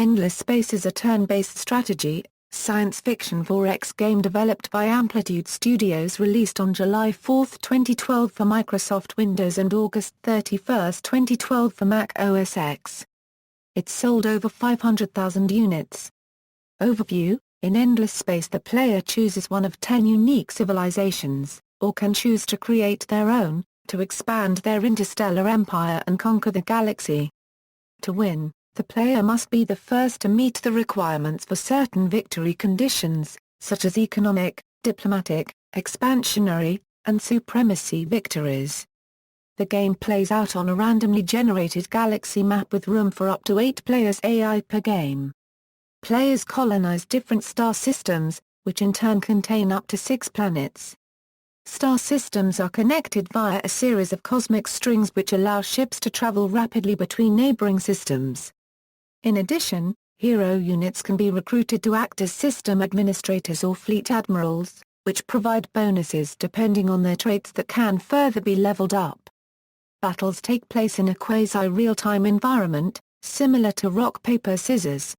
Endless Space is a turn-based strategy, science fiction 4X game developed by Amplitude Studios, released on July 4, 2012 for Microsoft Windows and August 31, 2012 for Mac OS X. It sold over 500,000 units. Overview: in Endless Space the player chooses one of 10 unique civilizations, or can choose to create their own, to expand their interstellar empire and conquer the galaxy. To win, the player must be the first to meet the requirements for certain victory conditions, such as economic, diplomatic, expansionary, and supremacy victories. The game plays out on a randomly generated galaxy map with room for up to 8 players AI per game. Players colonize different star systems, which in turn contain up to 6 planets. Star systems are connected via a series of cosmic strings which allow ships to travel rapidly between neighboring systems. In addition, hero units can be recruited to act as system administrators or fleet admirals, which provide bonuses depending on their traits that can further be leveled up. Battles take place in a quasi-real-time environment, similar to rock paper scissors.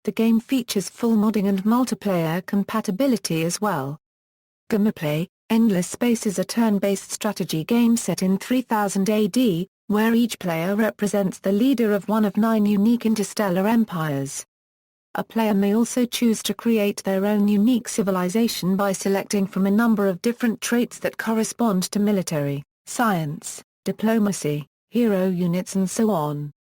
The game features full modding and multiplayer compatibility as well. Gameplay: Endless Space is a turn-based strategy game set in 3000 AD, where each player represents the leader of one of 9 unique interstellar empires. A player may also choose to create their own unique civilization by selecting from a number of different traits that correspond to military, science, diplomacy, hero units and so on.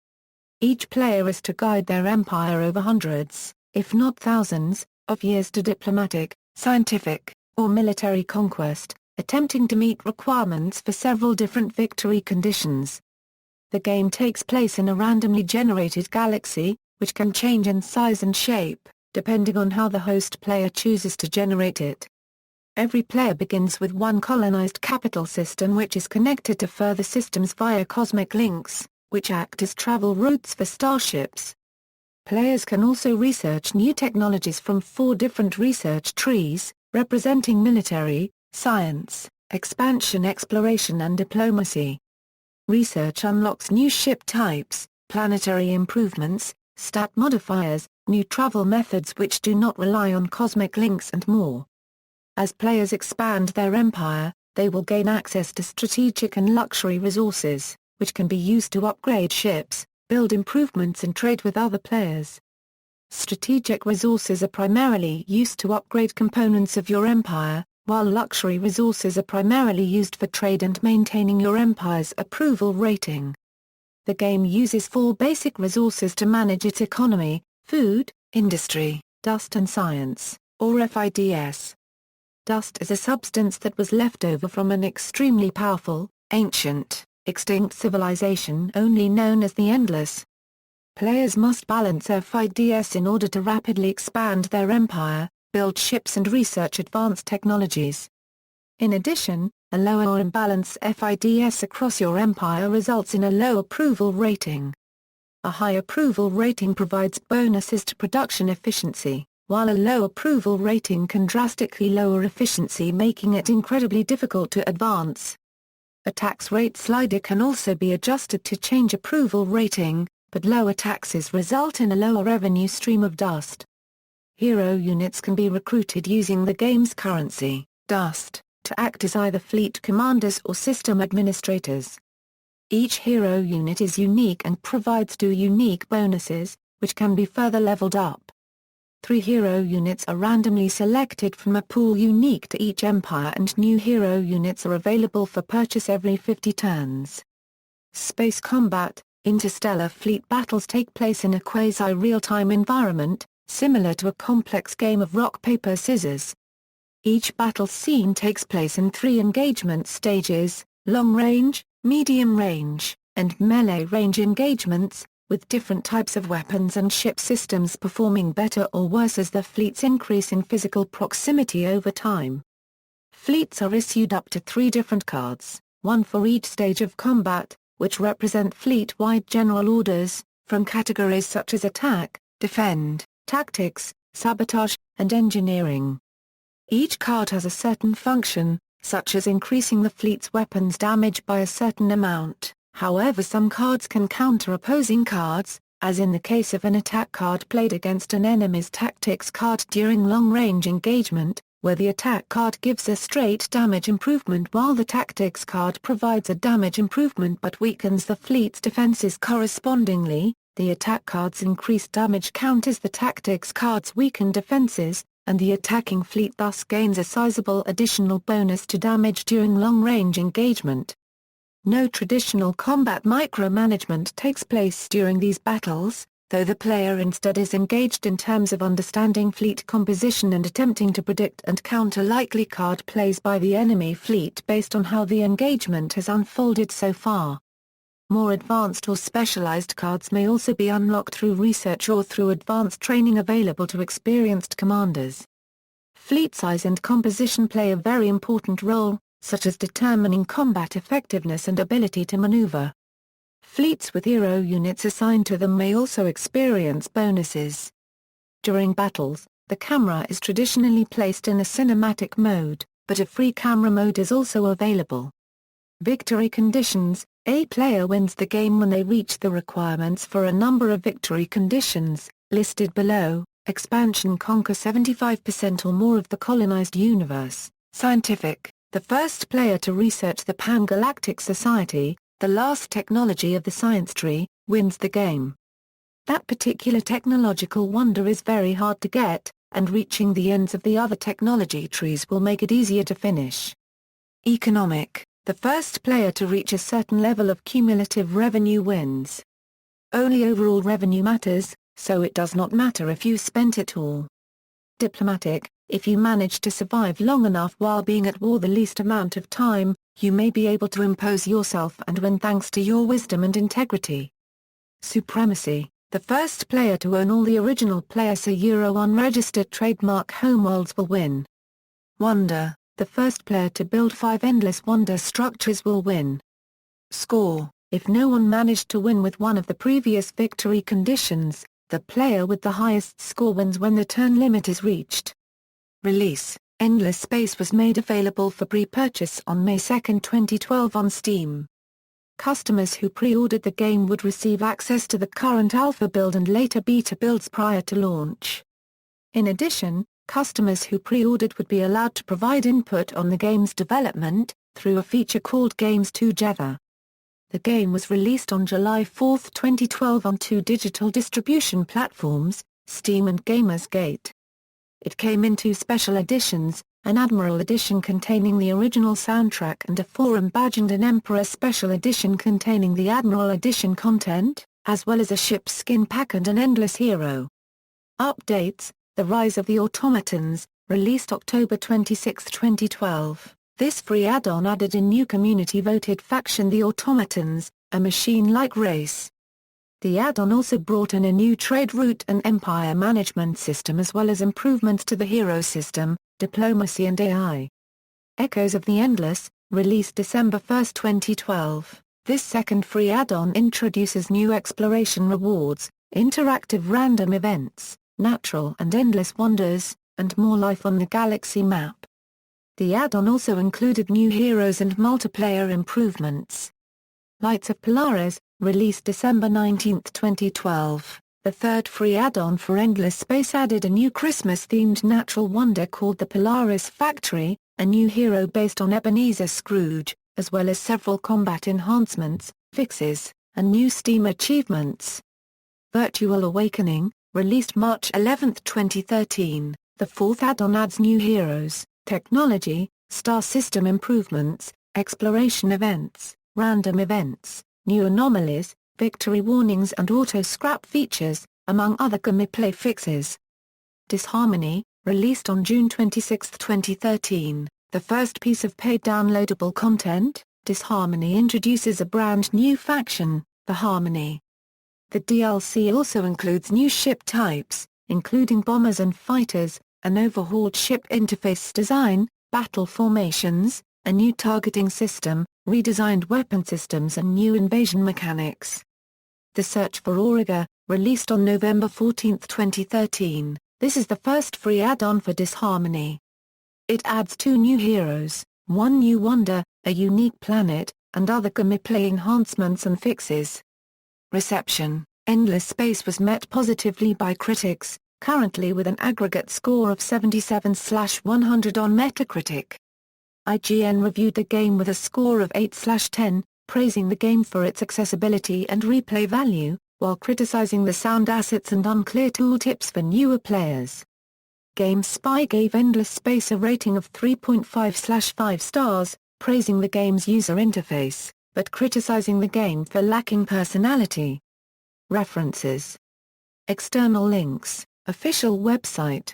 Each player is to guide their empire over hundreds, if not thousands, of years to diplomatic, scientific, or military conquest, attempting to meet requirements for several different victory conditions. The game takes place in a randomly generated galaxy, which can change in size and shape, depending on how the host player chooses to generate it. Every player begins with one colonized capital system which is connected to further systems via cosmic links, which act as travel routes for starships. Players can also research new technologies from 4 different research trees, representing military, science, expansion, exploration and diplomacy. Research unlocks new ship types, planetary improvements, stat modifiers, new travel methods which do not rely on cosmic links and more. As players expand their empire, they will gain access to strategic and luxury resources, which can be used to upgrade ships, build improvements and trade with other players. Strategic resources are primarily used to upgrade components of your empire, while luxury resources are primarily used for trade and maintaining your empire's approval rating. The game uses 4 basic resources to manage its economy: food, industry, dust and science, or FIDS. Dust is a substance that was left over from an extremely powerful, ancient, extinct civilization only known as the Endless. Players must balance FIDS in order to rapidly expand their empire, build ships and research advanced technologies. In addition, a lower or imbalanced FIDS across your empire results in a low approval rating. A high approval rating provides bonuses to production efficiency, while a low approval rating can drastically lower efficiency, making it incredibly difficult to advance. A tax rate slider can also be adjusted to change approval rating, but lower taxes result in a lower revenue stream of dust. Hero units can be recruited using the game's currency, dust, to act as either fleet commanders or system administrators. Each hero unit is unique and provides 2 unique bonuses, which can be further leveled up. 3 hero units are randomly selected from a pool unique to each empire, and new hero units are available for purchase every 50 turns. Space combat: interstellar fleet battles take place in a quasi-real-time environment, similar to a complex game of rock paper scissors. Each battle scene takes place in 3 engagement stages: long range, medium range, and melee range engagements, with different types of weapons and ship systems performing better or worse as the fleets increase in physical proximity over time. Fleets are issued up to 3 different cards, one for each stage of combat, which represent fleet-wide general orders, from categories such as attack, defend, tactics, sabotage, and engineering. Each card has a certain function, such as increasing the fleet's weapons damage by a certain amount. However, some cards can counter opposing cards, as in the case of an attack card played against an enemy's tactics card during long-range engagement, where the attack card gives a straight damage improvement while the tactics card provides a damage improvement but weakens the fleet's defenses correspondingly. The attack card's increased damage counters the tactics card's weakened defenses, and the attacking fleet thus gains a sizable additional bonus to damage during long-range engagement. No traditional combat micromanagement takes place during these battles, though the player instead is engaged in terms of understanding fleet composition and attempting to predict and counter likely card plays by the enemy fleet based on how the engagement has unfolded so far. More advanced or specialized cards may also be unlocked through research or through advanced training available to experienced commanders. Fleet size and composition play a very important role, such as determining combat effectiveness and ability to maneuver. Fleets with hero units assigned to them may also experience bonuses. During battles, the camera is traditionally placed in a cinematic mode, but a free camera mode is also available. Victory conditions: a player wins the game when they reach the requirements for a number of victory conditions, listed below. Expansion: conquer 75% or more of the colonized universe. Scientific: the first player to research the Pan-Galactic Society, the last technology of the science tree, wins the game. That particular technological wonder is very hard to get, and reaching the ends of the other technology trees will make it easier to finish. Economic: the first player to reach a certain level of cumulative revenue wins. Only overall revenue matters, so it does not matter if you spent it all. Diplomatic: if you manage to survive long enough while being at war the least amount of time, you may be able to impose yourself and win thanks to your wisdom and integrity. Supremacy: the first player to own all the original Players unregistered trademark homeworlds will win. Wonder: the first player to build 5 endless wonder structures will win. Score: if no one managed to win with one of the previous victory conditions, the player with the highest score wins when the turn limit is reached. Release: Endless Space was made available for pre-purchase on May 2, 2012 on Steam. Customers who pre-ordered the game would receive access to the current alpha build and later beta builds prior to launch. In addition, customers who pre-ordered would be allowed to provide input on the game's development, through a feature called Games Together. The game was released on July 4, 2012 on 2 digital distribution platforms, Steam and Gamersgate. It came in 2 special editions, an Admiral edition containing the original soundtrack and a Forum badge, and an Emperor special edition containing the Admiral edition content, as well as a ship skin pack and an Endless Hero. Updates: The Rise of the Automatons, released October 26, 2012. This free add-on added a new community-voted faction, the Automatons, a machine-like race. The add-on also brought in a new trade route and empire management system, as well as improvements to the hero system, diplomacy and AI. Echoes of the Endless, released December 1, 2012. This second free add-on introduces new exploration rewards, interactive random events, natural and endless wonders, and more life on the galaxy map. The add-on also included new heroes and multiplayer improvements. Lights of Polaris, released December 19, 2012. The third free add-on for Endless Space added a new Christmas-themed natural wonder called the Polaris Factory, a new hero based on Ebenezer Scrooge, as well as several combat enhancements, fixes, and new Steam achievements. Virtual Awakening, released March 11, 2013. The fourth add-on adds new heroes, technology, star system improvements, exploration events, random events, new anomalies, victory warnings and auto-scrap features, among other gameplay fixes. Disharmony, released on June 26, 2013, the first piece of paid downloadable content, Disharmony introduces a brand new faction, the Harmony. The DLC also includes new ship types, including bombers and fighters, an overhauled ship interface design, battle formations, a new targeting system, redesigned weapon systems and new invasion mechanics. The Search for Auriga, released on November 14, 2013, this is the first free add-on for Disharmony. It adds 2 new heroes, 1 new wonder, a unique planet, and other gameplay enhancements and fixes. Reception: Endless Space was met positively by critics, currently with an aggregate score of 77/100 on Metacritic. IGN reviewed the game with a score of 8/10, praising the game for its accessibility and replay value, while criticizing the sound assets and unclear tooltips for newer players. GameSpy gave Endless Space a rating of 3.5/5 stars, praising the game's user interface, but criticizing the game for lacking personality. References. External links, official website.